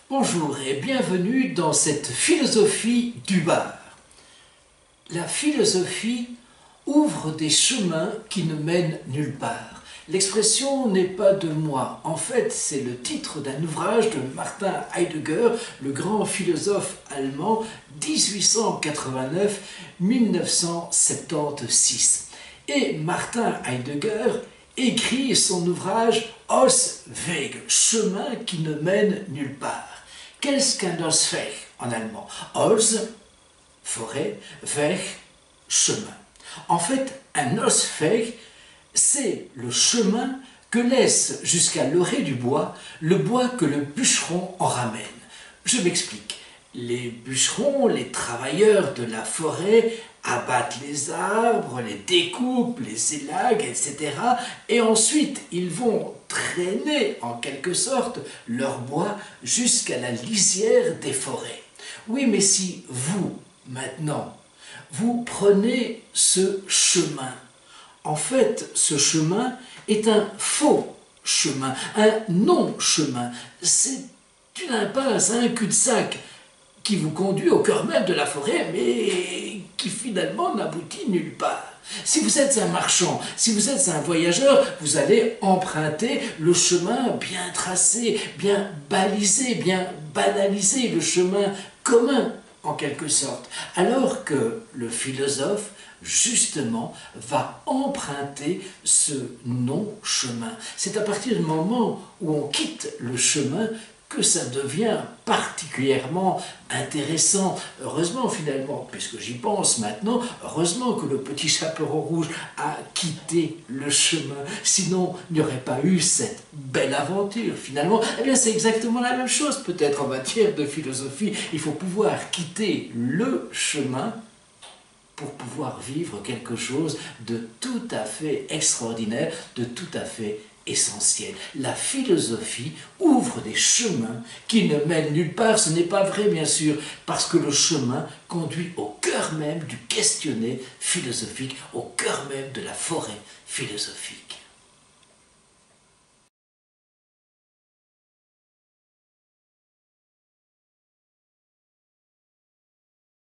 Bonjour et bienvenue dans cette philosophie du bar. La philosophie ouvre des chemins qui ne mènent nulle part. L'expression n'est pas de moi. En fait, c'est le titre d'un ouvrage de Martin Heidegger, le grand philosophe allemand, 1889-1976. Et Martin Heidegger écrit son ouvrage Ausweg, chemin qui ne mène nulle part. Qu'est-ce qu'un Ausweg en allemand? Aus, forêt, Weg, chemin. En fait, un Ausweg, c'est le chemin que laisse jusqu'à l'orée du bois, le bois que le bûcheron en ramène. Je m'explique. Les bûcherons, les travailleurs de la forêt, abattent les arbres, les découpent, les élaguent, etc. Et ensuite, ils vont traîner en quelque sorte leur bois jusqu'à la lisière des forêts. Oui, mais si vous, maintenant, vous prenez ce chemin, en fait, ce chemin est un faux chemin, un non-chemin. C'est une impasse, un cul-de-sac qui vous conduit au cœur même de la forêt, mais qui finalement n'aboutit nulle part. Si vous êtes un marchand, si vous êtes un voyageur, vous allez emprunter le chemin bien tracé, bien balisé, bien banalisé, le chemin commun en quelque sorte. Alors que le philosophe, justement, va emprunter ce non-chemin. C'est à partir du moment où on quitte le chemin que ça devient particulièrement intéressant. Heureusement finalement, puisque j'y pense maintenant, heureusement que le petit chaperon rouge a quitté le chemin, sinon il n'y aurait pas eu cette belle aventure finalement. Eh bien c'est exactement la même chose peut-être en matière de philosophie. Il faut pouvoir quitter le chemin pour pouvoir vivre quelque chose de tout à fait extraordinaire, de tout à fait essentiel. La philosophie ouvre des chemins qui ne mènent nulle part. Ce n'est pas vrai, bien sûr, parce que le chemin conduit au cœur même du questionner philosophique, au cœur même de la forêt philosophique.